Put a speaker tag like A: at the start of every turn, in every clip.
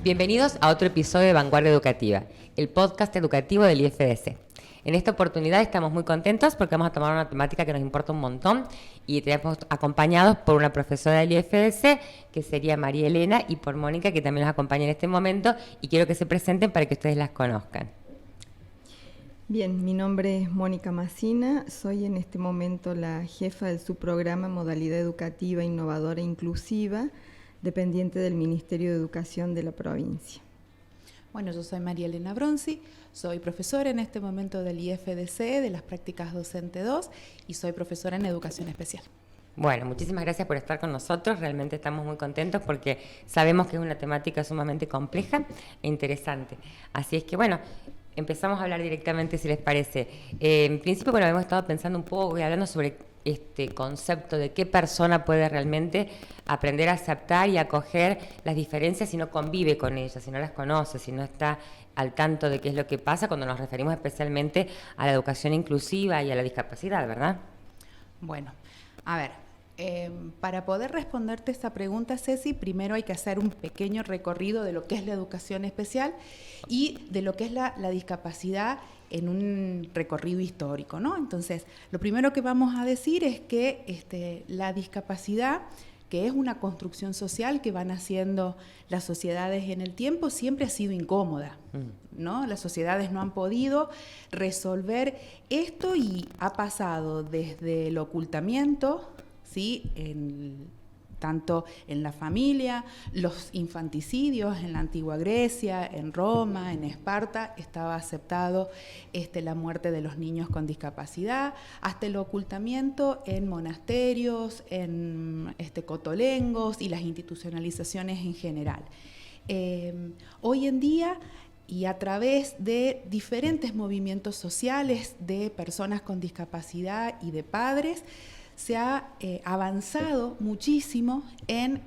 A: Bienvenidos a otro episodio de Vanguardia Educativa, el podcast educativo del IFDC. En esta oportunidad estamos muy contentos porque vamos a tomar una temática que nos importa un montón y tenemos acompañados por una profesora del IFDC, que sería María Elena, y por Mónica, que también nos acompaña en este momento, y quiero que se presenten para que ustedes las conozcan.
B: Bien, mi nombre es Mónica Massina, soy en este momento la jefa del subprograma Modalidad Educativa Innovadora e Inclusiva, dependiente del Ministerio de Educación de la provincia.
C: Bueno, yo soy María Elena Bronzi, soy profesora en este momento del IFDC, de las prácticas docente 2, y soy profesora en educación especial.
A: Bueno, muchísimas gracias por estar con nosotros, realmente estamos muy contentos porque sabemos que es una temática sumamente compleja e interesante. Así es que bueno, empezamos a hablar directamente, si les parece. En principio, bueno, hemos estado pensando un poco y hablando sobre este concepto de qué persona puede realmente aprender a aceptar y acoger las diferencias si no convive con ellas, si no las conoce, si no está al tanto de qué es lo que pasa cuando nos referimos especialmente a la educación inclusiva y a la discapacidad, ¿verdad?
C: Bueno, a ver, para poder responderte esta pregunta, Ceci, primero hay que hacer un pequeño recorrido de lo que es la educación especial y de lo que es la discapacidad en un recorrido histórico, ¿no? Entonces, lo primero que vamos a decir es que la discapacidad, que es una construcción social que van haciendo las sociedades en el tiempo, siempre ha sido incómoda, ¿no? Las sociedades no han podido resolver esto y ha pasado desde el ocultamiento, ¿sí? Tanto en la familia, los infanticidios en la antigua Grecia, en Roma, en Esparta, estaba aceptado la muerte de los niños con discapacidad, hasta el ocultamiento en monasterios, en cotolengos y las institucionalizaciones en general. Hoy en día, y a través de diferentes movimientos sociales de personas con discapacidad y de padres, se ha avanzado muchísimo en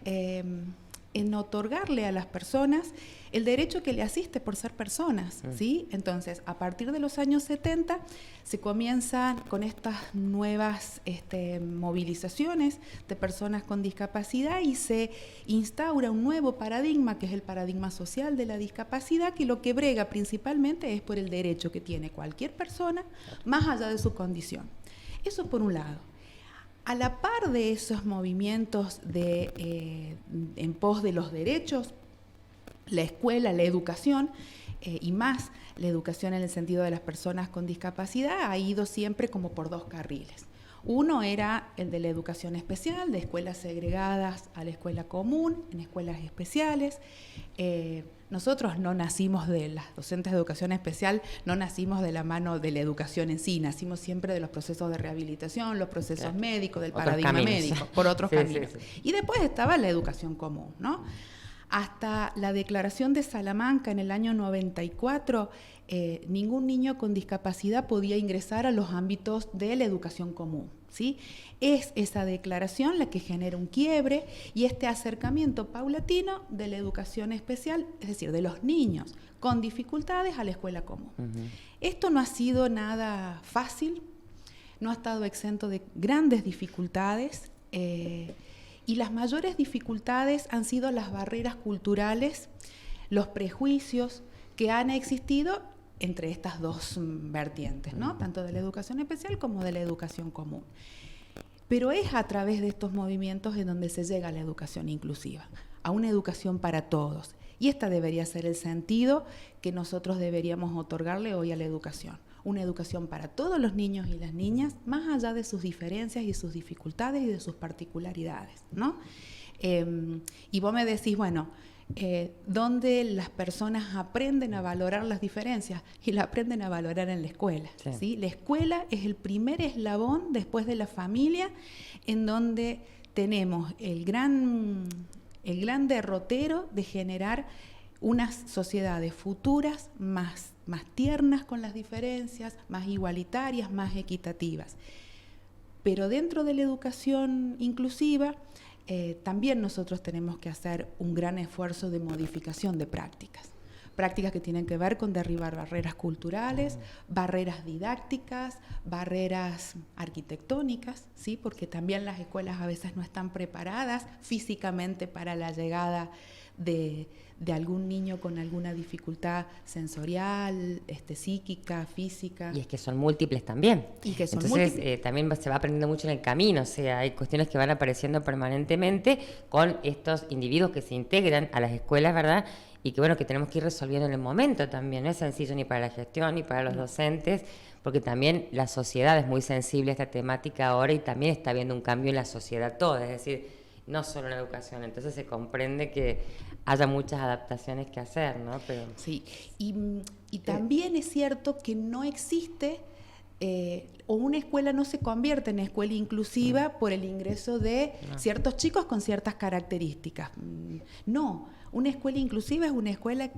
C: otorgarle a las personas el derecho que le asiste por ser personas, ¿sí? Entonces, a partir de los años 70 se comienzan con estas nuevas movilizaciones de personas con discapacidad y se instaura un nuevo paradigma, que es el paradigma social de la discapacidad, que lo que brega principalmente es por el derecho que tiene cualquier persona, más allá de su condición. Eso por un lado. A la par de esos movimientos en pos de los derechos, la escuela, la educación, y más la educación en el sentido de las personas con discapacidad, ha ido siempre como por dos carriles. Uno era el de la educación especial, de escuelas segregadas a la escuela común, en escuelas especiales. Nosotros no nacimos de las docentes de educación especial, no nacimos de la mano de la educación en sí, nacimos siempre de los procesos de rehabilitación, los procesos médicos, del paradigma médico, por otros caminos. Sí. Y después estaba la educación común, ¿no? Hasta la Declaración de Salamanca en el año 94, ningún niño con discapacidad podía ingresar a los ámbitos de la educación común, ¿sí? Es esa declaración la que genera un quiebre y este acercamiento paulatino de la educación especial, es decir, de los niños con dificultades a la escuela común. Esto no ha sido nada fácil, no ha estado exento de grandes dificultades, y las mayores dificultades han sido las barreras culturales, los prejuicios que han existido entre estas dos vertientes, ¿no? Tanto de la educación especial como de la educación común. Pero es a través de estos movimientos en donde se llega a la educación inclusiva, a una educación para todos. Y este debería ser el sentido que nosotros deberíamos otorgarle hoy a la educación. Una educación para todos los niños y las niñas, más allá de sus diferencias y sus dificultades y de sus particularidades, ¿no? Y vos me decís, bueno, ¿dónde las personas aprenden a valorar las diferencias? Y la aprenden a valorar en la escuela, ¿sí? La escuela es el primer eslabón después de la familia, en donde tenemos el gran derrotero de generar unas sociedades futuras más tiernas con las diferencias, más igualitarias, más equitativas. Pero dentro de la educación inclusiva, también nosotros tenemos que hacer un gran esfuerzo de modificación de prácticas que tienen que ver con derribar barreras culturales, barreras didácticas, barreras arquitectónicas, ¿sí? Porque también las escuelas a veces no están preparadas físicamente para la llegada de algún niño con alguna dificultad sensorial, psíquica, física.
A: Y es que son múltiples también.
C: Y que son
A: Entonces,
C: múltiples.
A: también se va aprendiendo mucho en el camino, o sea, hay cuestiones que van apareciendo permanentemente con estos individuos que se integran a las escuelas, ¿verdad? Y que bueno, que tenemos que ir resolviendo en el momento también, no es sencillo ni para la gestión ni para los docentes, porque también la sociedad es muy sensible a esta temática ahora y también está habiendo un cambio en la sociedad toda, es decir, no solo en la educación, entonces se comprende que haya muchas adaptaciones que hacer, ¿no? Pero
C: sí, y también es cierto que no existe, o una escuela no se convierte en escuela inclusiva por el ingreso de ciertos chicos con ciertas características. No, una escuela inclusiva es una escuela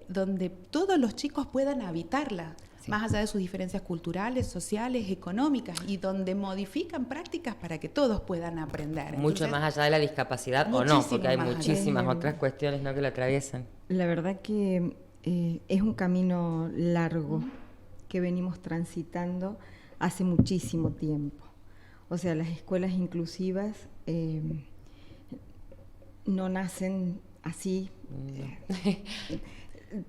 C: donde todos los chicos puedan habitarla. Sí. Más allá de sus diferencias culturales, sociales, económicas, y donde modifican prácticas para que todos puedan aprender.
A: Mucho entonces, más allá de la discapacidad o no, porque hay muchísimas otras cuestiones, ¿no?, que lo atraviesan.
B: La verdad que es un camino largo que venimos transitando hace muchísimo tiempo. O sea, las escuelas inclusivas no nacen así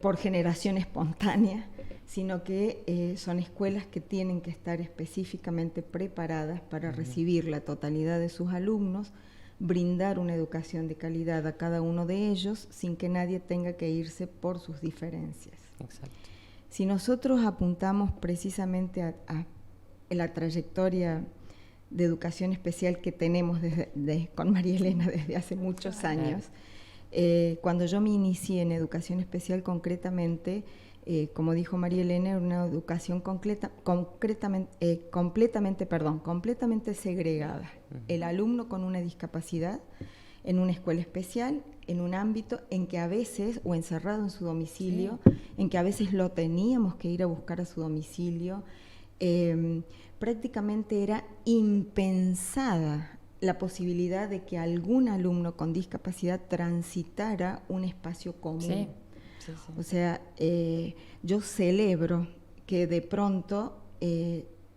B: por generación espontánea, sino que son escuelas que tienen que estar específicamente preparadas para recibir la totalidad de sus alumnos, brindar una educación de calidad a cada uno de ellos sin que nadie tenga que irse por sus diferencias.
A: Exacto.
B: Si nosotros apuntamos precisamente a la trayectoria de educación especial que tenemos con María Elena desde hace muchos años, cuando yo me inicié en educación especial concretamente, como dijo María Elena, era una educación completamente segregada. El alumno con una discapacidad en una escuela especial, en un ámbito en que a veces, o encerrado en su domicilio, en que a veces lo teníamos que ir a buscar a su domicilio, prácticamente era impensada la posibilidad de que algún alumno con discapacidad transitara un espacio común. Sí. O sea, yo celebro que de pronto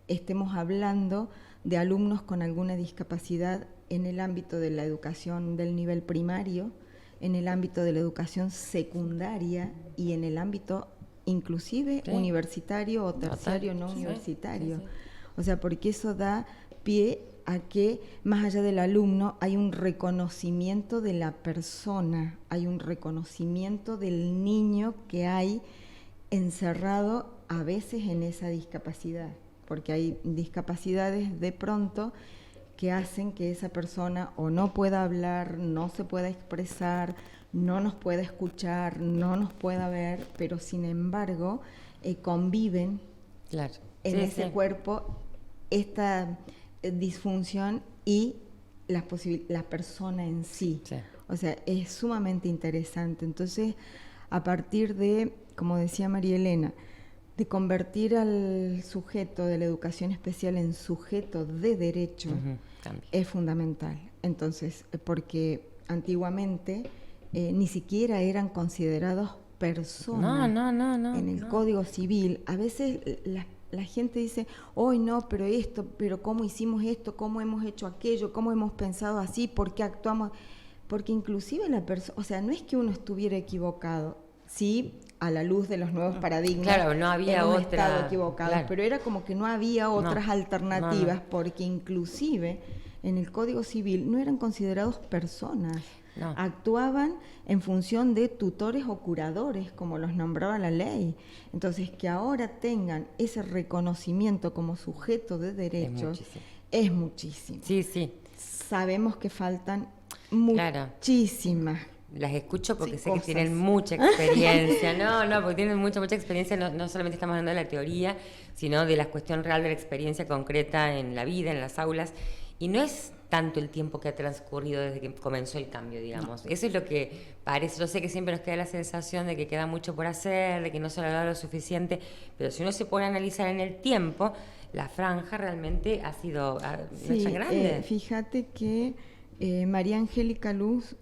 B: estemos hablando de alumnos con alguna discapacidad en el ámbito de la educación del nivel primario, en el ámbito de la educación secundaria y en el ámbito inclusive universitario o terciario no universitario. O sea, porque eso da pie a que más allá del alumno hay un reconocimiento de la persona, hay un reconocimiento del niño que hay encerrado a veces en esa discapacidad, porque hay discapacidades de pronto que hacen que esa persona o no pueda hablar, no se pueda expresar, no nos pueda escuchar, no nos pueda ver, pero sin embargo conviven en ese cuerpo esta disfunción y la persona en sí. O sea, es sumamente interesante. Entonces, a partir de, como decía María Elena, de convertir al sujeto de la educación especial en sujeto de derecho, es fundamental. Entonces, porque antiguamente ni siquiera eran considerados personas en el Código Civil. A veces la gente dice, hoy no, pero ¿cómo hicimos esto? ¿Cómo hemos hecho aquello? ¿Cómo hemos pensado así? ¿Por qué actuamos? Porque inclusive la persona, o sea, no es que uno estuviera equivocado, sí, a la luz de los nuevos paradigmas.
A: Claro, no había
B: hemos
A: otra.
B: Estado equivocados, pero era como que no había otras alternativas, porque inclusive en el Código Civil no eran considerados personas. Actuaban en función de tutores o curadores, como los nombraba la ley. Entonces, que ahora tengan ese reconocimiento como sujeto de derechos es muchísimo.
A: Sí.
B: Sabemos que faltan muchísimas.
A: Las escucho porque sé que tienen mucha experiencia. Porque tienen mucha experiencia. No solamente estamos hablando de la teoría, sino de la cuestión real de la experiencia concreta en la vida, en las aulas. Y no es tanto el tiempo que ha transcurrido desde que comenzó el cambio, digamos. Eso es lo que parece. Yo sé que siempre nos queda la sensación de que queda mucho por hacer, de que no se le ha dado lo suficiente, pero si uno se pone a analizar en el tiempo, la franja realmente ha sido no es tan grande.
B: Fíjate que María Angélica Luz,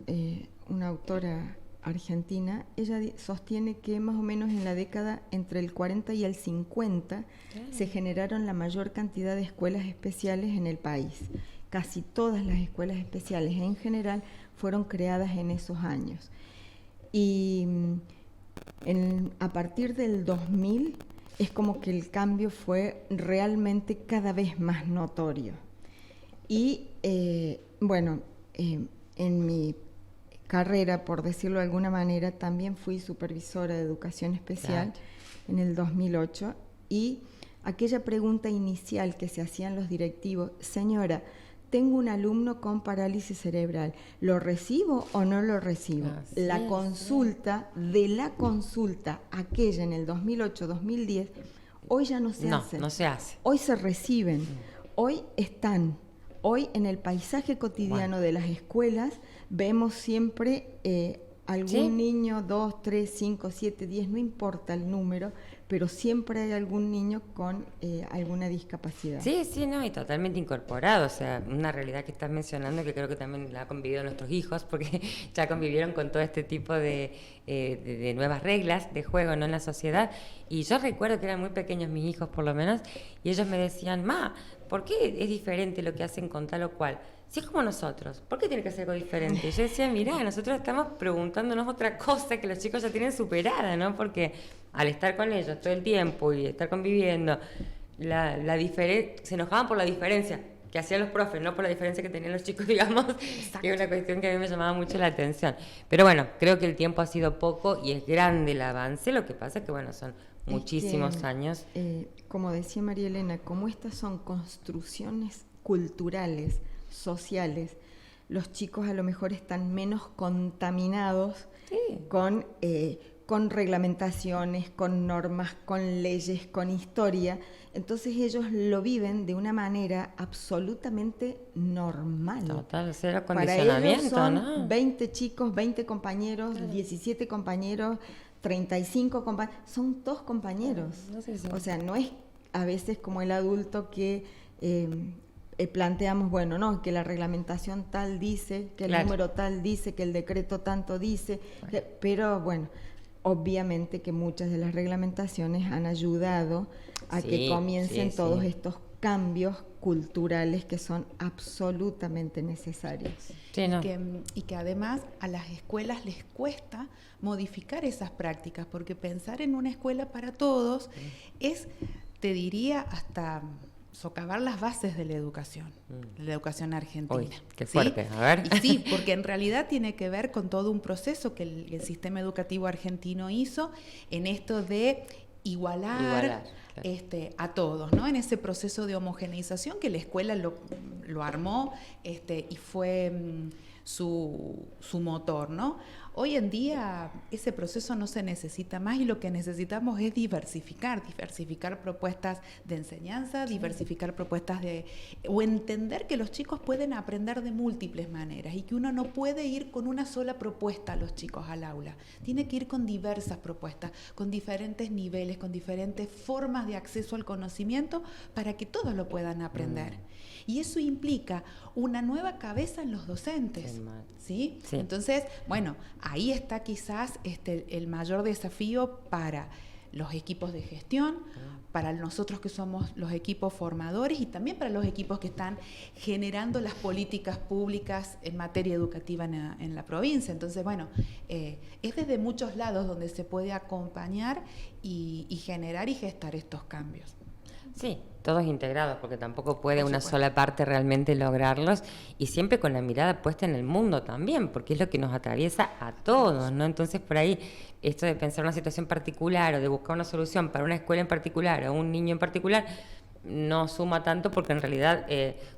B: una autora argentina, ella sostiene que más o menos en la década entre el 40 y el 50 se generaron la mayor cantidad de escuelas especiales en el país. Casi todas las escuelas especiales en general fueron creadas en esos años. Y a partir del 2000 es como que el cambio fue realmente cada vez más notorio. Y en mi carrera, por decirlo de alguna manera, también fui supervisora de educación especial en el 2008, y aquella pregunta inicial que se hacían los directivos: señora, tengo un alumno con parálisis cerebral, ¿lo recibo o no lo recibo? La consulta aquella en el 2008-2010, hoy ya no se hace.
A: No se hace.
B: Hoy se reciben, hoy están. Hoy en el paisaje cotidiano de las escuelas vemos siempre algún niño, 2, 3, 5, 7, 10, no importa el número, pero siempre hay algún niño con alguna discapacidad.
A: Sí, no, y totalmente incorporado, o sea, una realidad que estás mencionando que creo que también la han convivido nuestros hijos, porque ya convivieron con todo este tipo de nuevas reglas de juego, ¿no?, en la sociedad. Y yo recuerdo que eran muy pequeños mis hijos, por lo menos, y ellos me decían: ma, ¿por qué es diferente lo que hacen con tal o cual? Si es como nosotros, ¿por qué tiene que ser algo diferente? Y yo decía: mirá, nosotros estamos preguntándonos otra cosa que los chicos ya tienen superada, ¿no? Porque al estar con ellos todo el tiempo y estar conviviendo, se enojaban por la diferencia que hacían los profes, no por la diferencia que tenían los chicos, digamos. Exacto. Que es una cuestión que a mí me llamaba mucho la atención. Pero bueno, creo que el tiempo ha sido poco y es grande el avance. Lo que pasa es que, bueno, son muchísimos años.
B: Como decía María Elena, como estas son construcciones culturales, sociales, los chicos a lo mejor están menos contaminados con reglamentaciones, con normas, con leyes, con historia. Entonces ellos lo viven de una manera absolutamente normal.
A: Total, cero condicionamiento,
B: para ellos son,
A: ¿no?
B: 20 chicos, 20 compañeros, 17 compañeros, 35 compañeros, son todos compañeros.
A: Sí.
B: O sea, no es a veces como el adulto que planteamos, que la reglamentación tal dice, que el número tal dice, que el decreto tanto dice, pero obviamente que muchas de las reglamentaciones han ayudado a que comiencen todos estos cambios culturales que son absolutamente necesarios.
A: Sí, ¿no?
C: Y que además a las escuelas les cuesta modificar esas prácticas, porque pensar en una escuela para todos es, te diría, hasta socavar las bases de la educación argentina.
A: Uy, qué fuerte, ¿sí? A ver.
C: Y sí, porque en realidad tiene que ver con todo un proceso que el sistema educativo argentino hizo en esto de igualar a todos, ¿no? En ese proceso de homogeneización que la escuela lo armó y fue su motor, ¿no? Hoy en día ese proceso no se necesita más y lo que necesitamos es diversificar propuestas de enseñanza, diversificar propuestas o entender que los chicos pueden aprender de múltiples maneras y que uno no puede ir con una sola propuesta a los chicos al aula. Tiene que ir con diversas propuestas, con diferentes niveles, con diferentes formas de acceso al conocimiento para que todos lo puedan aprender. Y eso implica una nueva cabeza en los docentes, ¿sí? Entonces, ahí está quizás el mayor desafío para los equipos de gestión, para nosotros que somos los equipos formadores y también para los equipos que están generando las políticas públicas en materia educativa en la provincia. Entonces, es desde muchos lados donde se puede acompañar y generar y gestar estos cambios.
A: Sí, todos integrados, porque tampoco puede una sola parte realmente lograrlos, y siempre con la mirada puesta en el mundo también, porque es lo que nos atraviesa a todos, ¿no? Entonces, por ahí, esto de pensar una situación particular o de buscar una solución para una escuela en particular o un niño en particular, no suma tanto, porque en realidad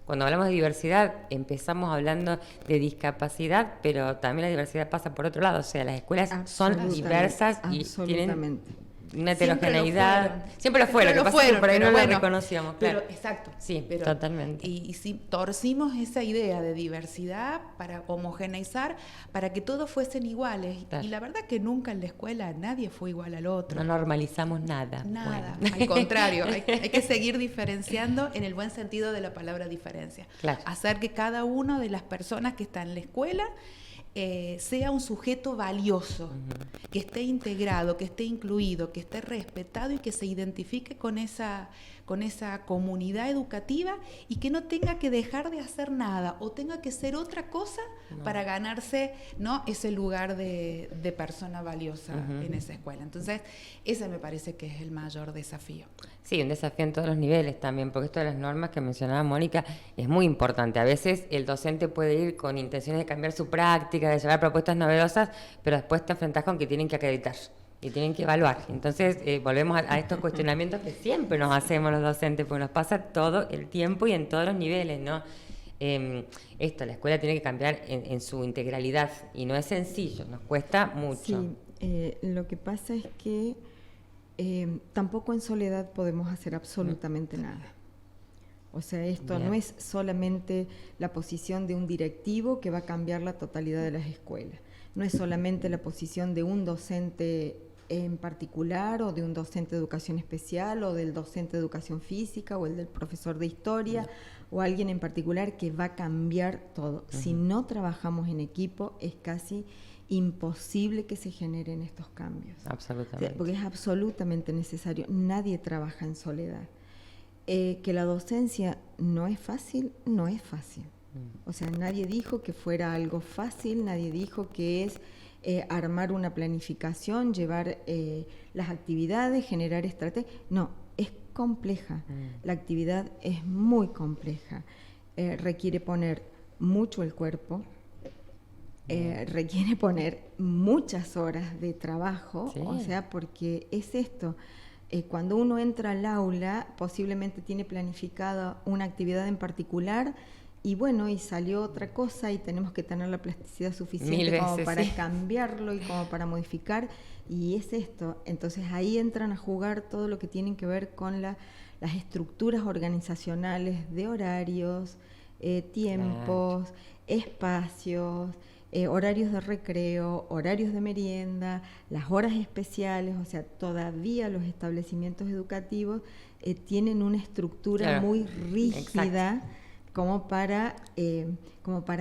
A: cuando hablamos de diversidad empezamos hablando de discapacidad, pero también la diversidad pasa por otro lado, o sea, las escuelas son diversas y tienen una heterogeneidad. Siempre lo fueron, lo pasa que por ahí no lo reconocíamos, claro.
C: Pero, exacto.
A: Sí, totalmente.
C: Y si torcimos esa idea de diversidad para homogeneizar, para que todos fuesen iguales. Claro. Y la verdad que nunca en la escuela nadie fue igual al otro.
A: No normalizamos nada.
C: Nada, al contrario. hay que seguir diferenciando en el buen sentido de la palabra diferencia.
A: Claro.
C: Hacer que cada una de las personas que están en la escuela sea un sujeto valioso, que esté integrado, que esté incluido, que esté respetado y que se identifique con esa comunidad educativa y que no tenga que dejar de hacer nada o tenga que ser otra cosa para ganarse, ¿no?, ese lugar de persona valiosa en esa escuela. Entonces, ese me parece que es el mayor desafío.
A: Sí, un desafío en todos los niveles también, porque esto de las normas que mencionaba Mónica es muy importante. A veces el docente puede ir con intenciones de cambiar su práctica, de llevar propuestas novedosas, pero después te enfrentás con que tienen que acreditar y tienen que evaluar. Entonces volvemos a estos cuestionamientos que siempre nos hacemos los docentes, porque nos pasa todo el tiempo y en todos los niveles, ¿no? La escuela tiene que cambiar en su integralidad y no es sencillo, nos cuesta mucho.
B: Sí, lo que pasa es que tampoco en soledad podemos hacer absolutamente nada. O sea, esto no es solamente la posición de un directivo que va a cambiar la totalidad de las escuelas. No es solamente la posición de un docente en particular o de un docente de educación especial o del docente de educación física o el del profesor de historia o alguien en particular que va a cambiar todo. Si no trabajamos en equipo es casi imposible que se generen estos cambios.
A: Absolutamente.
B: Porque es absolutamente necesario. Nadie trabaja en soledad. Que la docencia no es fácil, no es fácil. O sea, nadie dijo que fuera algo fácil, nadie dijo que es armar una planificación, llevar las actividades, generar estrategias. No, es compleja. La actividad es muy compleja. Requiere poner mucho el cuerpo, requiere poner muchas horas de trabajo, o sea, porque es esto. Cuando uno entra al aula, posiblemente tiene planificada una actividad en particular y bueno, y salió otra cosa y tenemos que tener la plasticidad suficiente como para cambiarlo y como para modificar, y es esto. Entonces ahí entran a jugar todo lo que tienen que ver con las estructuras organizacionales de horarios, tiempos, espacios, horarios de recreo, horarios de merienda, las horas especiales. O sea, todavía los establecimientos educativos tienen una estructura muy rígida como para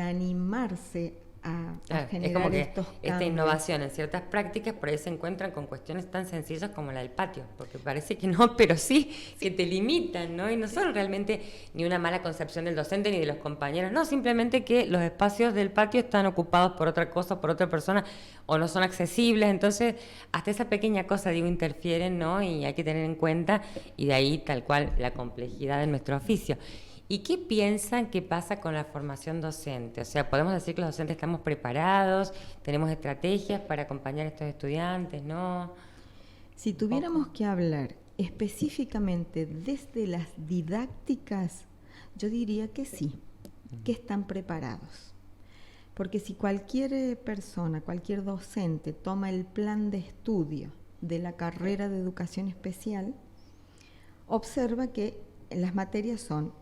B: animarse a generar
A: es como que
B: estos cambios.
A: Esta innovación en ciertas prácticas por ahí se encuentran con cuestiones tan sencillas como la del patio, porque parece que no, pero sí, que te limitan, ¿no? Y no son realmente ni una mala concepción del docente ni de los compañeros, no, simplemente que los espacios del patio están ocupados por otra cosa, por otra persona, o no son accesibles. Entonces hasta esa pequeña cosa, digo, interfieren, ¿no? Y hay que tener en cuenta, y de ahí tal cual la complejidad de nuestro oficio. ¿Y qué piensan que pasa con la formación docente? O sea, podemos decir que los docentes estamos preparados, tenemos estrategias para acompañar a estos estudiantes, ¿no?
B: Si tuviéramos que hablar específicamente desde las didácticas, yo diría que sí, que están preparados. Porque si cualquier persona, cualquier docente toma el plan de estudio de la carrera de educación especial, observa que las materias son,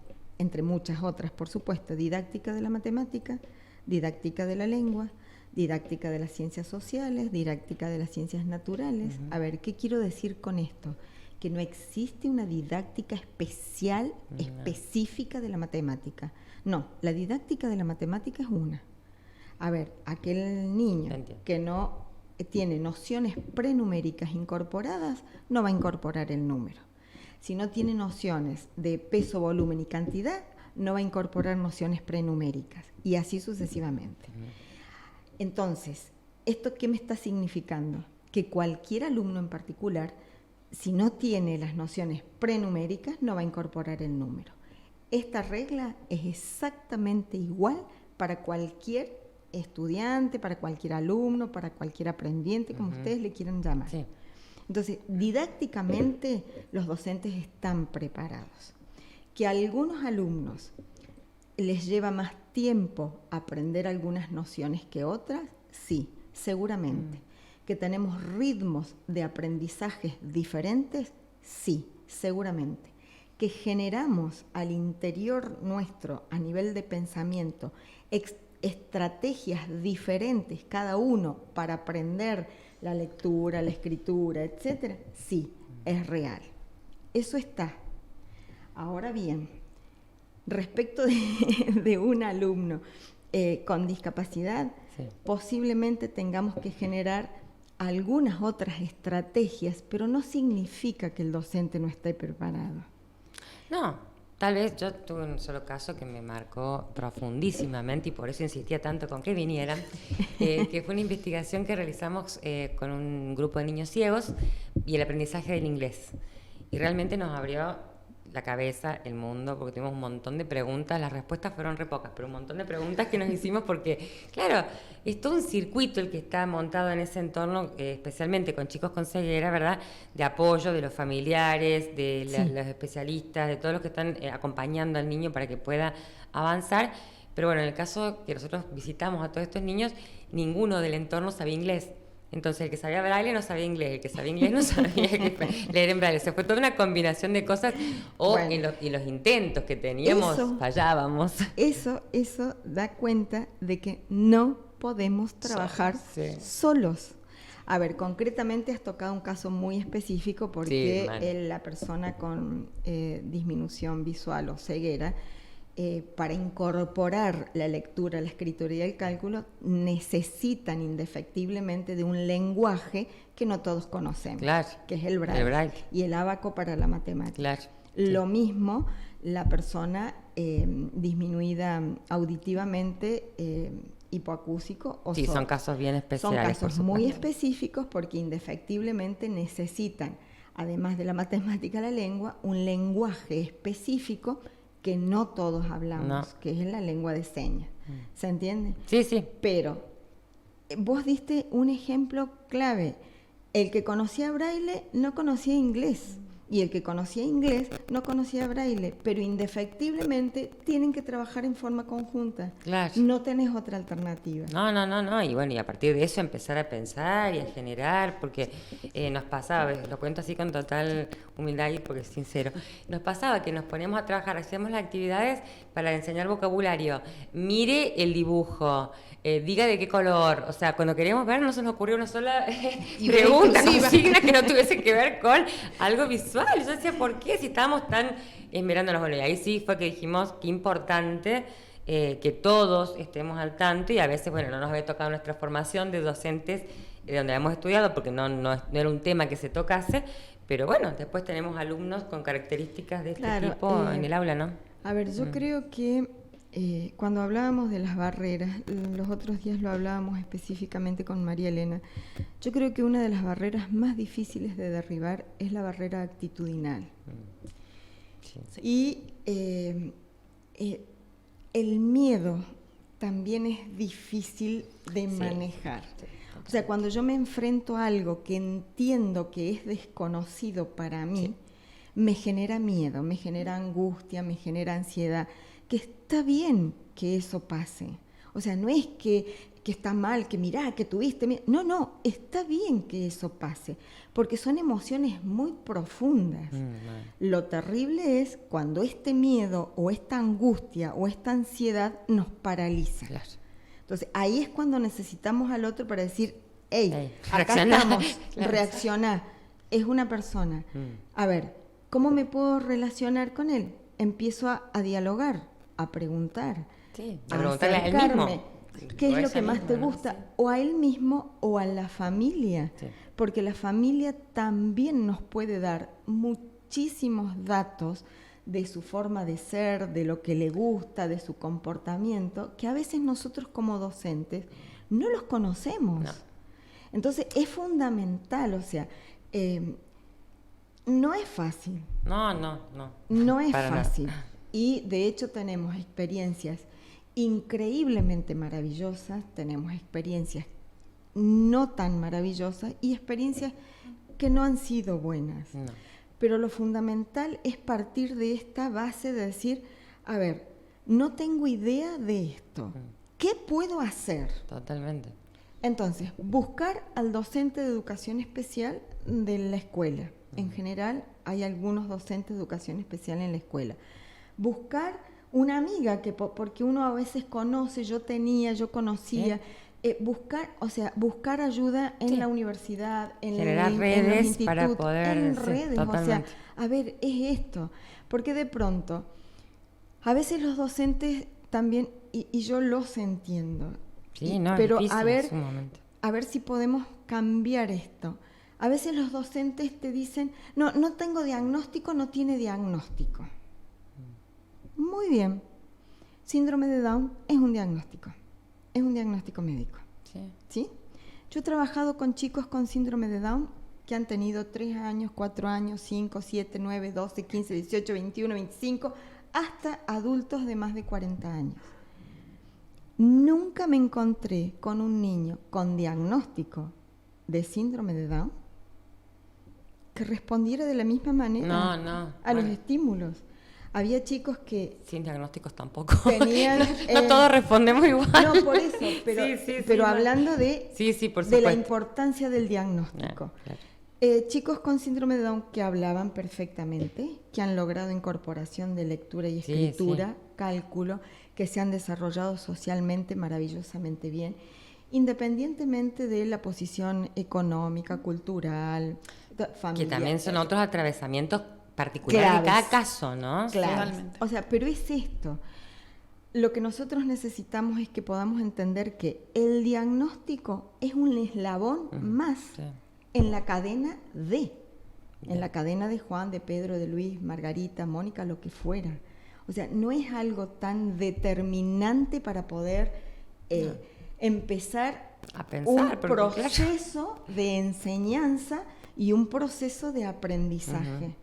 B: entre muchas otras, por supuesto, didáctica de la matemática, didáctica de la lengua, didáctica de las ciencias sociales, didáctica de las ciencias naturales. A ver, ¿qué quiero decir con esto? Que no existe una didáctica especial, específica de la matemática. No, la didáctica de la matemática es una. A ver, aquel niño que no tiene nociones prenuméricas incorporadas, no va a incorporar el número. Si no tiene nociones de peso, volumen y cantidad, no va a incorporar nociones prenuméricas, y así sucesivamente. Entonces, ¿esto qué me está significando? Que cualquier alumno en particular, si no tiene las nociones prenuméricas, no va a incorporar el número. Esta regla es exactamente igual para cualquier estudiante, para cualquier alumno, para cualquier aprendiente, como ustedes le quieran llamar. Sí. Entonces, didácticamente los docentes están preparados. Que a algunos alumnos les lleva más tiempo aprender algunas nociones que otras, sí, seguramente. Que tenemos ritmos de aprendizajes diferentes, sí, seguramente. Que generamos al interior nuestro, a nivel de pensamiento, estrategias diferentes cada uno para aprender la lectura, la escritura, etcétera, sí, es real. Eso está. Ahora bien, respecto de un alumno con discapacidad, posiblemente tengamos que generar algunas otras estrategias, pero no significa que el docente no esté preparado.
A: No, tal vez yo tuve un solo caso que me marcó profundísimamente y por eso insistía tanto con que vinieran, que fue una investigación que realizamos con un grupo de niños ciegos y el aprendizaje del inglés. Y realmente nos abrió la cabeza, el mundo, porque tuvimos un montón de preguntas, las respuestas fueron re pocas, pero un montón de preguntas que nos hicimos porque, claro, es todo un circuito el que está montado en ese entorno, especialmente con chicos con ceguera, ¿verdad?, de apoyo de los familiares, de los especialistas, de todos los que están acompañando al niño para que pueda avanzar. Pero bueno, en el caso que nosotros visitamos a todos estos niños, ninguno del entorno sabía inglés. Entonces el que sabía braille no sabía inglés, el que sabía inglés no sabía leer en braille. O sea, fue toda una combinación de cosas y los intentos que teníamos fallábamos.
B: Eso da cuenta de que no podemos trabajar solos. A ver, concretamente has tocado un caso muy específico porque la persona con disminución visual o ceguera, para incorporar la lectura, la escritura y el cálculo, necesitan indefectiblemente de un lenguaje que no todos conocemos, que es el braille, y el ábaco para la matemática. Lo mismo la persona disminuida auditivamente, hipoacúsico o sordo.
A: Son casos bien especiales.
B: Son casos muy específicos porque indefectiblemente necesitan, además de la matemática, la lengua, un lenguaje específico que no todos hablamos, que es la lengua de señas. ¿Se entiende?
A: Sí.
B: Pero vos diste un ejemplo clave. El que conocía braille no conocía inglés. Y el que conocía inglés no conocía braille, pero indefectiblemente tienen que trabajar en forma conjunta. No tenés otra alternativa.
A: No. Y bueno, y a partir de eso empezar a pensar y a generar, porque nos pasaba, lo cuento así con total humildad y porque es sincero, nos pasaba que nos poníamos a trabajar, hacíamos las actividades para enseñar vocabulario, mire el dibujo, diga de qué color, o sea, cuando queríamos ver no se nos ocurrió una sola pregunta, consigna que no tuviese que ver con algo visual. Yo decía, ¿por qué? Si estábamos tan esmerándonos. Bueno, y ahí sí fue que dijimos qué importante que todos estemos al tanto, y a veces, bueno, no nos había tocado nuestra formación de docentes donde hemos estudiado porque no era un tema que se tocase, pero bueno, después tenemos alumnos con características de este tipo en el aula, ¿no?
B: A ver, yo creo que cuando hablábamos de las barreras, los otros días lo hablábamos específicamente con María Elena, yo creo que una de las barreras más difíciles de derribar es la barrera actitudinal. Y el miedo también es difícil de manejar. O sea, cuando yo me enfrento a algo que entiendo que es desconocido para mí, me genera miedo, me genera angustia, me genera ansiedad, que está bien que eso pase. O sea, no es que está mal, que mirá, que tuviste miedo. No, está bien que eso pase, porque son emociones muy profundas. Lo terrible es cuando este miedo o esta angustia o esta ansiedad nos paraliza. Entonces, ahí es cuando necesitamos al otro para decir, hey, acá estamos, reacciona. Es una persona. A ver, ¿cómo me puedo relacionar con él? Empiezo a dialogar, a preguntar,
A: a preguntarle a él mismo.
B: ¿Qué es lo que más te gusta? O a él mismo o a la familia. Porque la familia también nos puede dar muchísimos datos de su forma de ser, de lo que le gusta, de su comportamiento, que a veces nosotros como docentes no los conocemos. Entonces es fundamental, o sea, no es fácil. No es fácil. Nada. Y de hecho tenemos experiencias increíblemente maravillosas, tenemos experiencias no tan maravillosas y experiencias que no han sido buenas. Pero lo fundamental es partir de esta base de decir, a ver, no tengo idea de esto, ¿qué puedo hacer?
A: Totalmente.
B: Entonces, buscar al docente de educación especial de la escuela. En general, hay algunos docentes de educación especial en la escuela. Buscar una amiga, porque uno a veces conoce, yo conocía, buscar ayuda en la universidad,
A: generar redes para poder...
B: redes, totalmente. O sea, a ver, es esto. Porque de pronto, a veces los docentes también, y yo los entiendo,
A: Sí, no,
B: pero
A: difícil,
B: a ver si podemos cambiar esto. A veces los docentes te dicen, no tengo diagnóstico, no tiene diagnóstico. Muy bien. Síndrome de Down es un diagnóstico médico.
A: Sí.
B: ¿Sí? Yo he trabajado con chicos con síndrome de Down que han tenido 3 años, 4 años, 5, 7, 9, 12, 15, 18, 21, 25, hasta adultos de más de 40 años. Nunca me encontré con un niño con diagnóstico de síndrome de Down que respondiera de la misma manera a los estímulos. Había chicos que...
A: Sin diagnósticos tampoco.
B: Tenían,
A: no todos respondemos igual.
B: No, por eso, pero hablando de la importancia del diagnóstico.
A: Claro.
B: Chicos con síndrome de Down que hablaban perfectamente, que han logrado incorporación de lectura y escritura, cálculo, que se han desarrollado socialmente maravillosamente bien, independientemente de la posición económica, cultural, familiar.
A: Que también son otros atravesamientos particulares de cada caso, ¿no?
B: Claro. O sea, pero es esto. Lo que nosotros necesitamos es que podamos entender que el diagnóstico es un eslabón más en la cadena en la cadena de Juan, de Pedro, de Luis, Margarita, Mónica, lo que fuera. O sea, no es algo tan determinante para poder empezar
A: a pensar,
B: un proceso de enseñanza y un proceso de aprendizaje.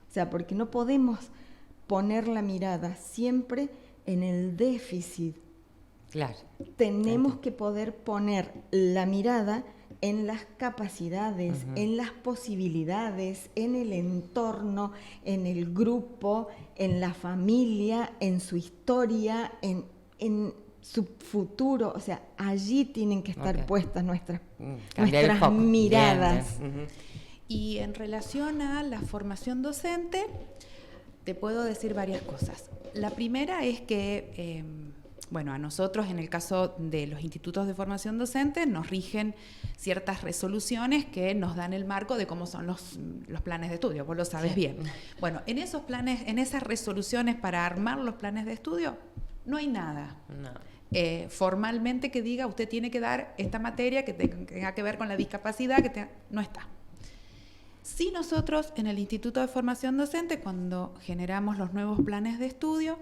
B: O sea, porque no podemos poner la mirada siempre en el déficit.
A: Claro.
B: Tenemos que poder poner la mirada en las capacidades, en las posibilidades, en el entorno, en el grupo, en la familia, en su historia, en su futuro. O sea, allí tienen que estar puestas nuestras miradas.
C: Y en relación a la formación docente, te puedo decir varias cosas. La primera es que, a nosotros, en el caso de los institutos de formación docente, nos rigen ciertas resoluciones que nos dan el marco de cómo son los planes de estudio, vos lo sabes bien. Bueno, en esos planes, en esas resoluciones para armar los planes de estudio, no hay nada. Formalmente que diga, usted tiene que dar esta materia que tenga que ver con la discapacidad, no está. Sí, nosotros en el Instituto de Formación Docente, cuando generamos los nuevos planes de estudio,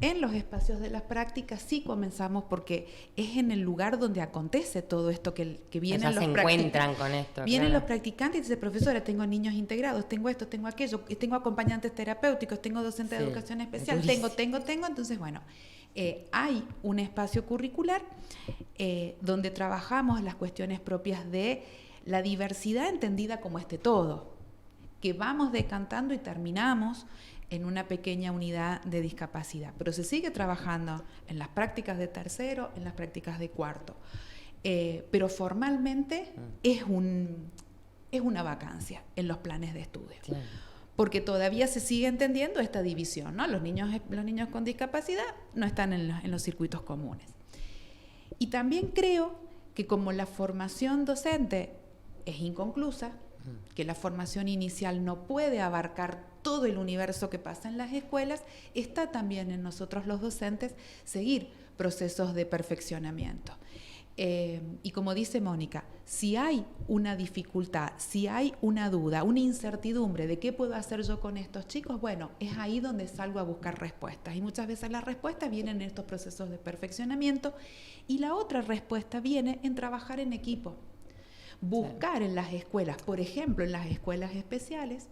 C: en los espacios de las prácticas sí comenzamos, porque es en el lugar donde acontece todo esto que vienen los practicantes. Se encuentran con esto. Vienen los practicantes y dicen, profesora, tengo niños integrados, tengo esto, tengo aquello, tengo acompañantes terapéuticos, tengo docente de educación especial, tengo. Entonces, hay un espacio curricular donde trabajamos las cuestiones propias de la diversidad entendida como este todo, que vamos decantando y terminamos en una pequeña unidad de discapacidad, pero se sigue trabajando en las prácticas de tercero, en las prácticas de cuarto, pero formalmente es una vacancia en los planes de estudio, porque todavía se sigue entendiendo esta división, ¿no? Los niños con discapacidad no están en los circuitos comunes. Y también creo que como la formación docente es inconclusa, que la formación inicial no puede abarcar todo el universo que pasa en las escuelas, está también en nosotros los docentes seguir procesos de perfeccionamiento. Y como dice Mónica, si hay una dificultad, si hay una duda, una incertidumbre de qué puedo hacer yo con estos chicos, es ahí donde salgo a buscar respuestas. Y muchas veces las respuestas vienen en estos procesos de perfeccionamiento, y la otra respuesta viene en trabajar en equipo. Buscar en las escuelas, por ejemplo, en las escuelas especiales,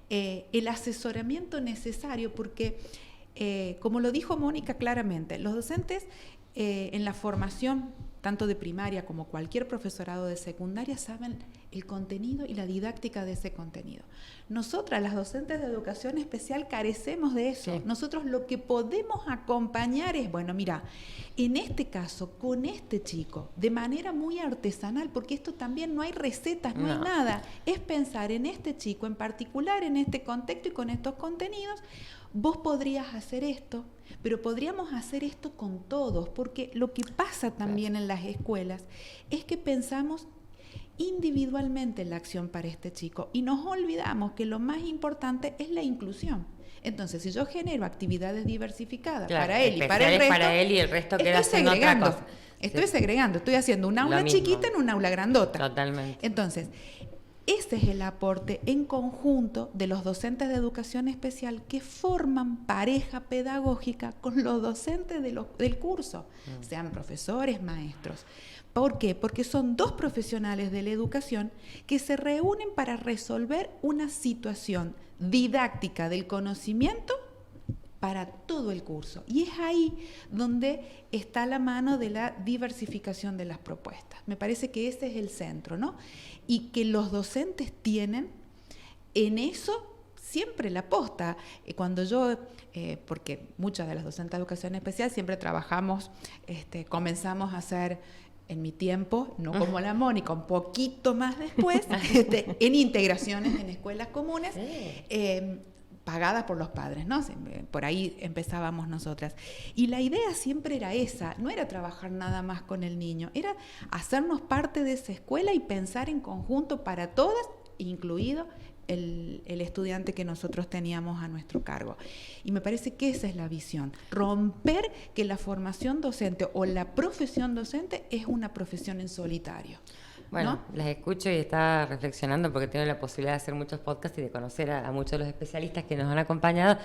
C: el asesoramiento necesario, porque, como lo dijo Mónica claramente, los docentes en la formación, tanto de primaria como cualquier profesorado de secundaria, saben el contenido y la didáctica de ese contenido. Nosotras, las docentes de educación especial, carecemos de eso. Sí. Nosotros lo que podemos acompañar es, en este caso, con este chico, de manera muy artesanal, porque esto también no hay recetas, no hay nada. Es pensar en este chico en particular, en este contexto y con estos contenidos. Vos podrías hacer esto, pero podríamos hacer esto con todos, porque lo que pasa también en las escuelas es que pensamos individualmente en la acción para este chico y nos olvidamos que lo más importante es la inclusión. Entonces, si yo genero actividades diversificadas
A: Claro,
C: para él y para el resto,
A: para él y el resto queda
C: estoy
A: haciendo otra
C: segregando.
A: cosa.
C: Estoy segregando, estoy haciendo un aula chiquita en un aula grandota.
A: Totalmente.
C: Entonces, ese es el aporte en conjunto de los docentes de educación especial que forman pareja pedagógica con los docentes del curso, sean profesores, maestros. ¿Por qué? Porque son dos profesionales de la educación que se reúnen para resolver una situación didáctica del conocimiento para todo el curso. Y es ahí donde está la mano de la diversificación de las propuestas. Me parece que ese es el centro, ¿no? Y que los docentes tienen en eso siempre la posta. Cuando yo, porque muchas de las docentes de educación especial siempre trabajamos, comenzamos a hacer, en mi tiempo, no como la Mónica, un poquito más después, en integraciones en escuelas comunes, pagadas por los padres, ¿no? Por ahí empezábamos nosotras. Y la idea siempre era esa, no era trabajar nada más con el niño, era hacernos parte de esa escuela y pensar en conjunto para todas, incluido el estudiante que nosotros teníamos a nuestro cargo. Y me parece que esa es la visión, romper que la formación docente o la profesión docente es una profesión en solitario.
A: Bueno,
C: ¿no?
A: las escucho y estaba reflexionando porque tengo la posibilidad de hacer muchos podcasts y de conocer a muchos de los especialistas que nos han acompañado.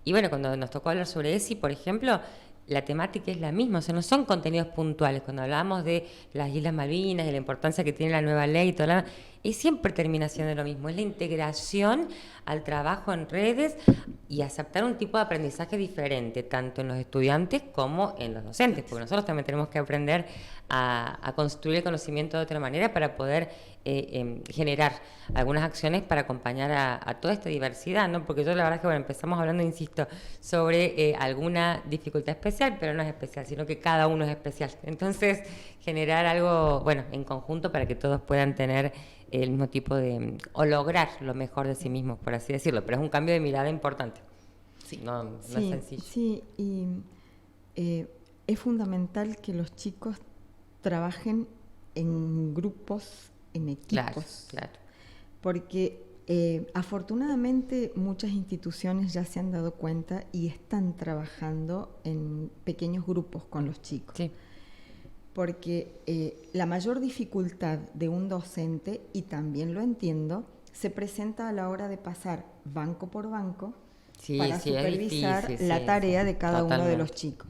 A: Y bueno, cuando nos tocó hablar sobre ESI, por ejemplo, la temática es la misma, o sea, no son contenidos puntuales. Cuando hablábamos de las Islas Malvinas y la importancia que tiene la nueva ley y todo lo demás, y siempre termina siendo lo mismo, es la integración al trabajo en redes y aceptar un tipo de aprendizaje diferente, tanto en los estudiantes como en los docentes, porque nosotros también tenemos que aprender a construir el conocimiento de otra manera para poder generar algunas acciones para acompañar a toda esta diversidad, ¿no? Porque yo la verdad es que, bueno, empezamos hablando, insisto, sobre alguna dificultad especial, pero no es especial, sino que cada uno es especial. Entonces, generar algo, bueno, en conjunto para que todos puedan tener el mismo tipo de, o lograr lo mejor de sí mismos, por así decirlo, pero es un cambio de mirada importante.
C: Sí.
A: No
B: Sí,
A: es sencillo.
B: sí, y es fundamental que los chicos trabajen en grupos, en equipos.
A: Claro.
B: Porque afortunadamente muchas instituciones ya se han dado cuenta y están trabajando en pequeños grupos con los chicos.
A: Sí.
B: Porque la mayor dificultad de un docente, y también lo entiendo, se presenta a la hora de pasar banco por banco para supervisar la tarea de cada uno de los chicos.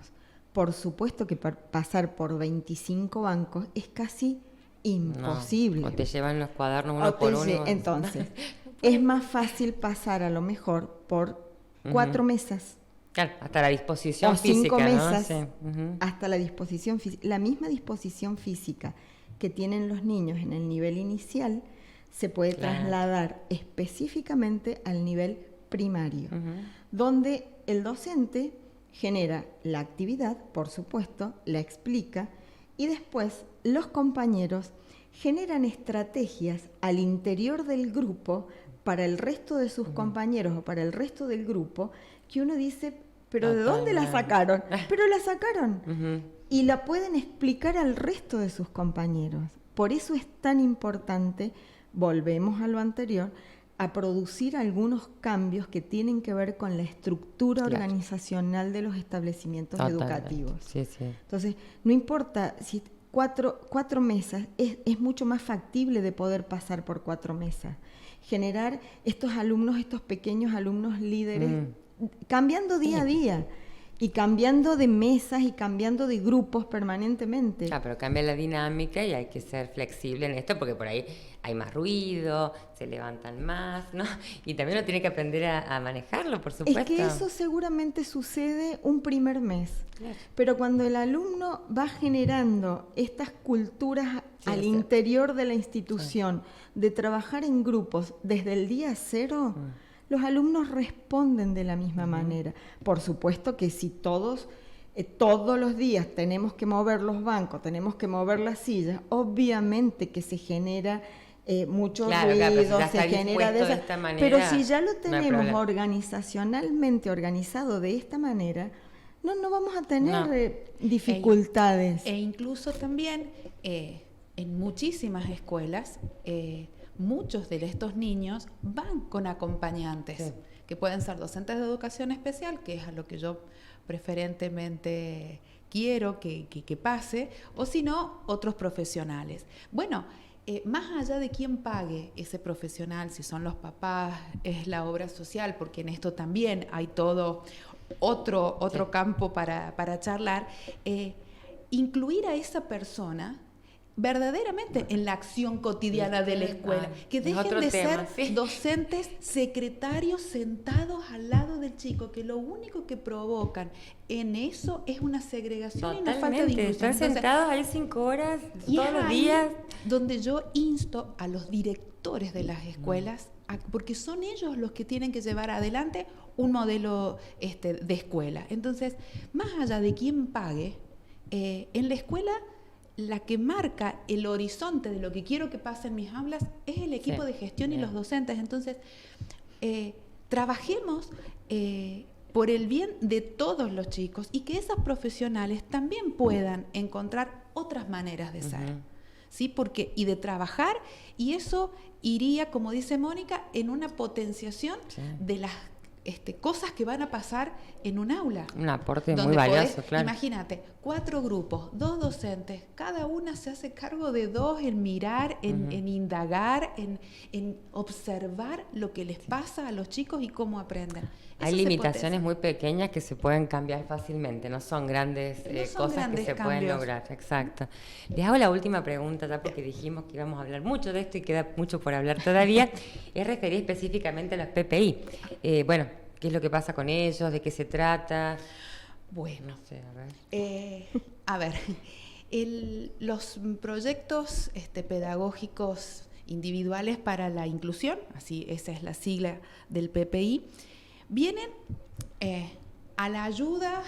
B: Por supuesto que pasar por 25 bancos es casi imposible.
A: No, o te llevan los cuadernos uno por uno.
B: Entonces, es más fácil pasar a lo mejor por 4 mesas.
A: Claro, hasta la disposición
B: o
A: física,
B: 5 mesas,
A: ¿no? Sí.
B: hasta la disposición física. La misma disposición física que tienen los niños en el nivel inicial se puede trasladar específicamente al nivel primario, donde el docente genera la actividad, por supuesto, la explica, y después los compañeros generan estrategias al interior del grupo para el resto de sus compañeros o para el resto del grupo, que uno dice, ¿pero de dónde la sacaron? Pero la sacaron. Y la pueden explicar al resto de sus compañeros. Por eso es tan importante, volvemos a lo anterior, a producir algunos cambios que tienen que ver con la estructura organizacional de los establecimientos educativos.
A: Sí, sí.
B: Entonces, no importa si cuatro mesas, es mucho más factible de poder pasar por 4 mesas. Generar estos alumnos, estos pequeños alumnos líderes, cambiando día a día. Y cambiando de mesas y cambiando de grupos permanentemente.
A: Claro, pero cambia la dinámica y hay que ser flexible en esto porque por ahí hay más ruido, se levantan más, ¿no? Y también uno tiene que aprender a manejarlo, por supuesto.
B: Es que eso seguramente sucede un primer mes. Claro. Pero cuando el alumno va generando estas culturas al interior de la institución, de trabajar en grupos desde el día 0... los alumnos responden de la misma manera. Por supuesto que si todos los días tenemos que mover los bancos, tenemos que mover las sillas, obviamente que se genera mucho ruido, se genera de esta manera, pero si ya lo tenemos organizacionalmente organizado de esta manera, no vamos a tener dificultades.
C: E incluso también en muchísimas escuelas muchos de estos niños van con acompañantes que pueden ser docentes de educación especial, que es a lo que yo preferentemente quiero que pase, o si no, otros profesionales. Bueno, más allá de quién pague ese profesional, si son los papás, es la obra social, porque en esto también hay todo otro campo para charlar, incluir a esa persona verdaderamente en la acción cotidiana de la escuela, que dejen de ser docentes secretarios sentados al lado del chico, que lo único que provocan en eso es una segregación y una falta de inclusión.
A: Estar sentados ahí 5 horas todos los días.
C: Donde yo insto a los directores de las escuelas, porque son ellos los que tienen que llevar adelante un modelo de escuela. Entonces, más allá de quién pague, en la escuela la que marca el horizonte de lo que quiero que pase en mis aulas es el equipo de gestión y los docentes. Entonces, trabajemos por el bien de todos los chicos y que esos profesionales también puedan encontrar otras maneras de ser, ¿sí? Y de trabajar, y eso iría, como dice Mónica, en una potenciación de las cosas que van a pasar en un aula.
A: Un aporte muy valioso, claro.
C: Imagínate, 4 grupos, 2 docentes, cada una se hace cargo de 2 en mirar, en indagar, en observar lo que les pasa a los chicos y cómo aprenden.
A: Hay limitaciones muy pequeñas que se pueden cambiar fácilmente, no son grandes cosas grandes que se pueden lograr. Exacto. Les hago la última pregunta, ya porque dijimos que íbamos a hablar mucho de esto y queda mucho por hablar todavía. Es referir específicamente a los PPI. Bueno, ¿qué es lo que pasa con ellos? ¿De qué se trata?
C: Bueno, no sé, a ver. Los proyectos pedagógicos individuales para la inclusión, así esa es la sigla del PPI, vienen a la ayuda,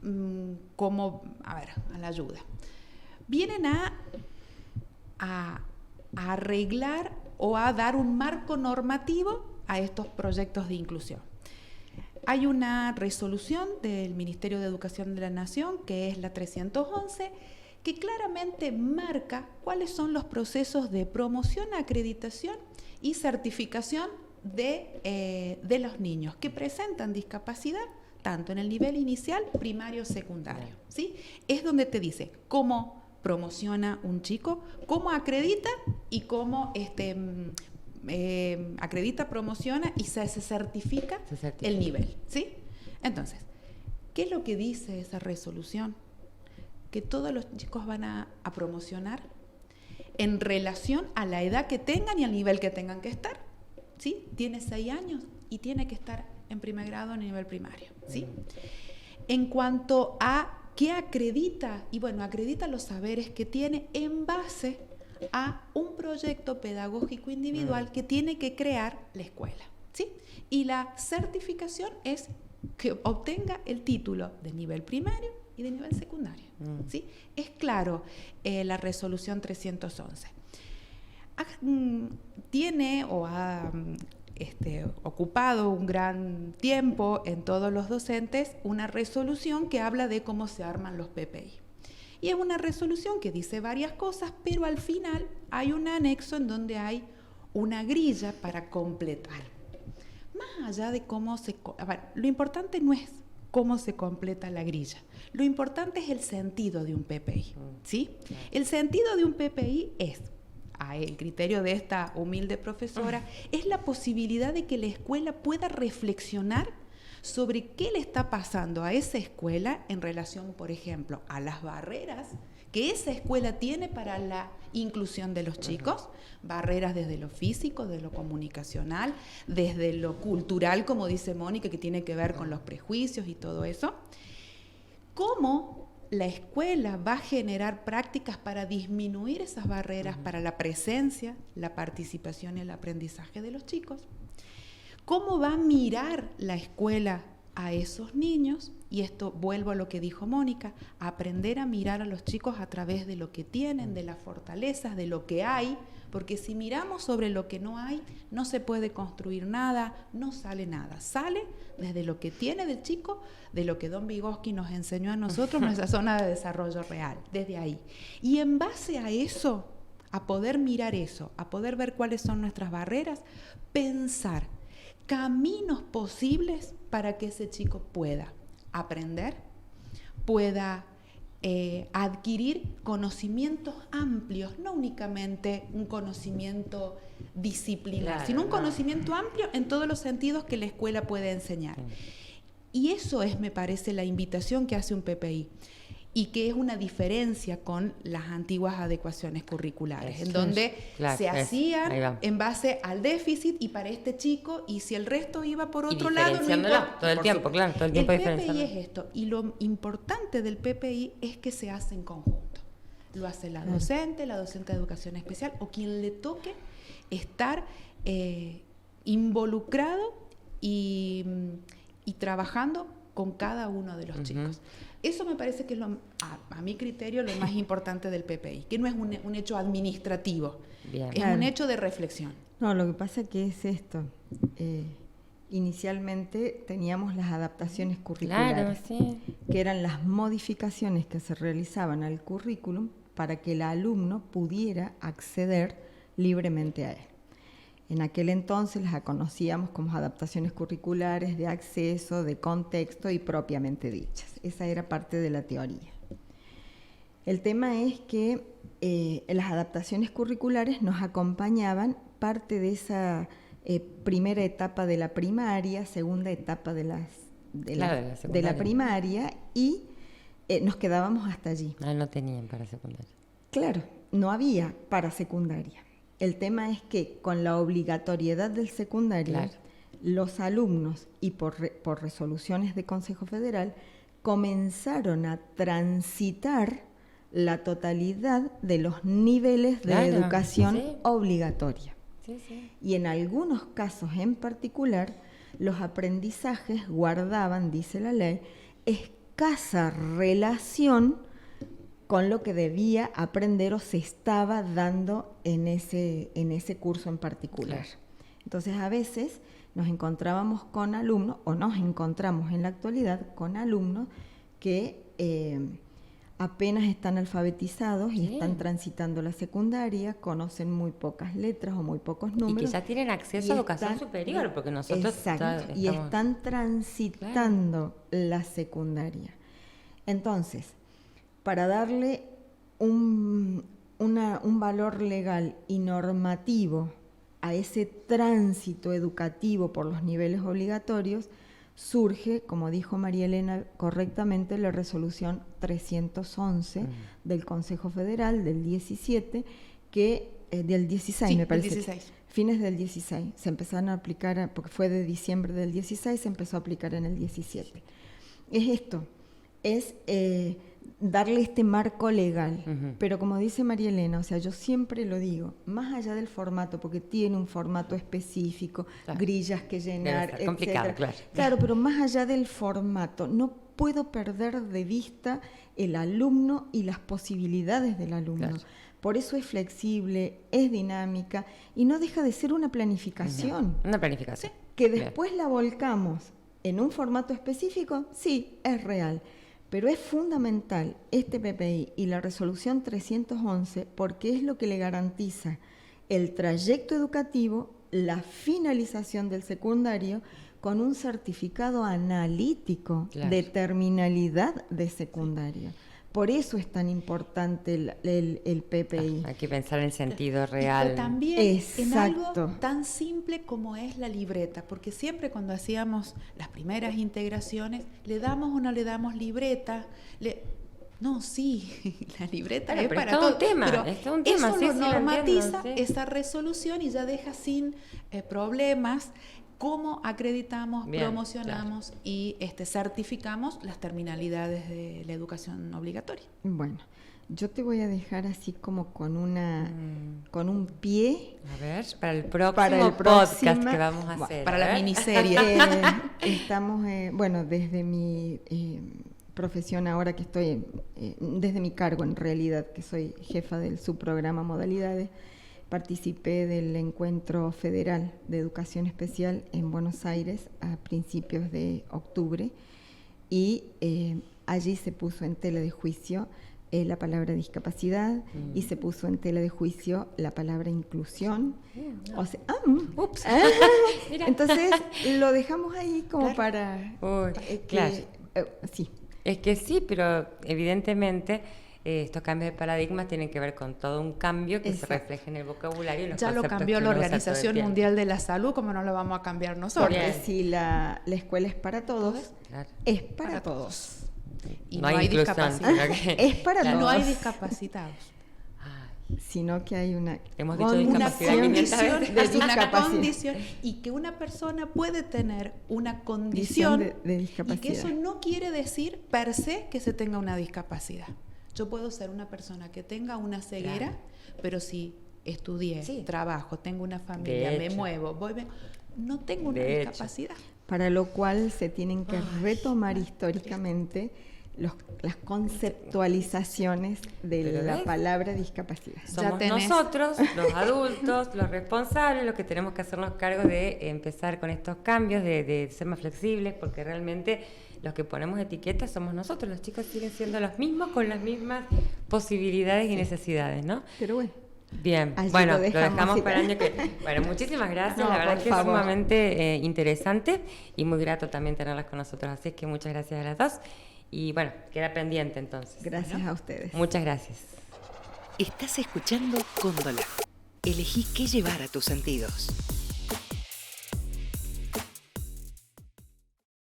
C: a la ayuda. Vienen a arreglar o a dar un marco normativo a estos proyectos de inclusión. Hay una resolución del Ministerio de Educación de la Nación, que es la 311, que claramente marca cuáles son los procesos de promoción, acreditación y certificación de los niños que presentan discapacidad, tanto en el nivel inicial, primario, secundario, ¿sí? Es donde te dice cómo promociona un chico, cómo acredita y cómo acredita, promociona y se certifica el nivel, ¿sí? Entonces, ¿qué es lo que dice esa resolución? Que todos los chicos van a promocionar en relación a la edad que tengan y al nivel que tengan que estar, ¿sí? Tiene 6 años y tiene que estar en primer grado en nivel primario, ¿sí? En cuanto a qué acredita, y bueno, acredita los saberes que tiene en base a un proyecto pedagógico individual que tiene que crear la escuela, ¿sí? Y la certificación es que obtenga el título de nivel primario y de nivel secundario, ¿sí? Es claro la resolución 311. Tiene o ha ocupado un gran tiempo en todos los docentes una resolución que habla de cómo se arman los PPI. Y es una resolución que dice varias cosas, pero al final hay un anexo en donde hay una grilla para completar. Más allá de cómo lo importante no es cómo se completa la grilla. Lo importante es el sentido de un PPI, ¿sí? El sentido de un PPI es, a el criterio de esta humilde profesora, es la posibilidad de que la escuela pueda reflexionar sobre qué le está pasando a esa escuela en relación, por ejemplo, a las barreras que esa escuela tiene para la inclusión de los chicos, barreras desde lo físico, desde lo comunicacional, desde lo cultural, como dice Mónica, que tiene que ver con los prejuicios y todo eso. ¿Cómo la escuela va a generar prácticas para disminuir esas barreras para la presencia, la participación y el aprendizaje de los chicos? ¿Cómo va a mirar la escuela a esos niños? Y esto vuelvo a lo que dijo Mónica, aprender a mirar a los chicos a través de lo que tienen, de las fortalezas, de lo que hay, porque si miramos sobre lo que no hay, no se puede construir nada, no sale nada. Sale desde lo que tiene del chico, de lo que Don Vygotsky nos enseñó a nosotros, nuestra zona de desarrollo real, desde ahí. Y en base a eso, a poder mirar eso, a poder ver cuáles son nuestras barreras, pensar caminos posibles para que ese chico pueda aprender, pueda adquirir conocimientos amplios, no únicamente un conocimiento disciplinar, sino un conocimiento amplio en todos los sentidos que la escuela puede enseñar. Y eso es, me parece, la invitación que hace un PPI, y que es una diferencia con las antiguas adecuaciones curriculares, en donde se hacían en base al déficit y para este chico, y si el resto iba por otro lado, no importa.
A: Todo el tiempo, claro, todo el tiempo.
C: El PPI es esto, y lo importante del PPI es que se hace en conjunto. Lo hace la docente de educación especial, o quien le toque estar involucrado y trabajando con cada uno de los chicos. Eso me parece que es, a mi criterio, lo más importante del PPI, que no es un hecho administrativo, es un hecho de reflexión.
B: No, lo que pasa que es esto. Inicialmente teníamos las adaptaciones curriculares, que eran las modificaciones que se realizaban al currículum para que el alumno pudiera acceder libremente a él. En aquel entonces las conocíamos como adaptaciones curriculares de acceso, de contexto y propiamente dichas. Esa era parte de la teoría. El tema es que las adaptaciones curriculares nos acompañaban parte de esa primera etapa de la primaria, segunda etapa de la primaria, y nos quedábamos hasta allí.
A: No tenían para secundaria.
B: Claro, no había para secundaria. El tema es que con la obligatoriedad del secundario, los alumnos, y por resoluciones de Consejo Federal, comenzaron a transitar la totalidad de los niveles de educación obligatoria. Y en algunos casos en particular, los aprendizajes guardaban, dice la ley, escasa relación con lo que debía aprender o se estaba dando en ese curso en particular. Entonces, a veces nos encontrábamos con alumnos, o nos encontramos en la actualidad con alumnos que apenas están alfabetizados y están transitando la secundaria, conocen muy pocas letras o muy pocos números.
A: Y que ya tienen acceso a educación superior, porque nosotros
B: y están transitando la secundaria. Entonces, para darle un valor legal y normativo a ese tránsito educativo por los niveles obligatorios, surge, como dijo María Elena correctamente, la resolución 311 del Consejo Federal del 17, del 16 me parece.
C: 16.
B: Fines del 16. Se empezaron a aplicar, porque fue de diciembre del 16, se empezó a aplicar en el 17. Es esto, es darle este marco legal, pero como dice María Elena, o sea, yo siempre lo digo, más allá del formato, porque tiene un formato específico, grillas que llenar, etcétera.
A: Complicado,
B: claro, pero más allá del formato, no puedo perder de vista el alumno y las posibilidades del alumno. Claro. Por eso es flexible, es dinámica y no deja de ser una planificación.
A: Una planificación.
B: Que después la volcamos en un formato específico, sí, es real. Pero es fundamental este PPI y la resolución 311 porque es lo que le garantiza el trayecto educativo, la finalización del secundario con un certificado analítico de terminalidad de secundario. Por eso es tan importante el PPI.
A: Hay que pensar en sentido real.
C: Pero también en algo tan simple como es la libreta, porque siempre cuando hacíamos las primeras integraciones, ¿le damos o no le damos libreta? No, sí, la libreta es para todo.
A: Es todo un tema.
C: Eso lo normatiza esa resolución y ya deja sin problemas cómo acreditamos, promocionamos y certificamos las terminalidades de la educación obligatoria.
B: Bueno, yo te voy a dejar así como con un pie.
A: A ver, para el próximo podcast que vamos a hacer.
C: Para la miniserie.
B: Estamos, desde mi profesión ahora que estoy, desde mi cargo en realidad, que soy jefa del subprograma Modalidades, participé del Encuentro Federal de Educación Especial en Buenos Aires a principios de octubre y allí se puso en tela de juicio la palabra discapacidad y se puso en tela de juicio la palabra inclusión. O sea,
A: Ups.
B: entonces lo dejamos ahí como para
A: claro.
B: Sí.
A: Es que sí, pero evidentemente estos cambios de paradigmas tienen que ver con todo un cambio que se refleja en el vocabulario y los
C: ya lo
A: conceptos
C: cambió
A: que
C: la
A: uno usa todo el
C: Organización
A: tiempo.
C: Mundial de la Salud, como no lo vamos a cambiar nosotros.
B: Porque si la escuela es para todos,
A: Claro.
B: es para todos.
C: Y
A: no hay inclusión,
C: discapacitados.
A: sino que-
B: Es para
A: Claro.
C: No hay
B: todos.
C: discapacitados.
A: Ay,
B: Sino que hay una
A: hemos dicho
C: Una
A: discapacidad
B: condición
A: 500
C: condición,
A: veces.
B: de
C: es una
B: discapacidad.
C: condición, y que una persona puede tener una condición
B: de
C: y
B: discapacidad.
C: que eso no quiere decir per se que se tenga una discapacidad. Yo puedo ser una persona que tenga una ceguera, pero si estudié,
A: Sí.
C: trabajo, tengo una familia, me
A: hecho.
C: muevo, no tengo una
A: De hecho.
C: discapacidad.
B: Para lo cual se tienen que retomar históricamente las conceptualizaciones de
A: Pero
B: la
A: ¿ves?
B: palabra discapacidad.
A: Somos
C: tenés.
A: nosotros, los adultos, los responsables, los que tenemos que hacernos cargo de empezar con estos cambios, de ser más flexibles, porque realmente los que ponemos etiquetas somos nosotros. Los chicos siguen siendo los mismos con las mismas posibilidades y necesidades, ¿no?
B: Pero bueno,
A: Bien,
B: allí
A: bueno,
B: lo
A: lo
B: dejamos,
A: dejamos
B: sí.
A: para el año que... Bueno, muchísimas gracias,
B: No,
A: la verdad
B: por
A: es que es
B: favor.
A: sumamente interesante y muy grato también tenerlas con nosotros, así es que muchas gracias a las dos y bueno, queda pendiente entonces.
B: gracias a ustedes.
A: Muchas gracias.
D: Estás escuchando Cóndola. Elegí qué llevar a tus sentidos.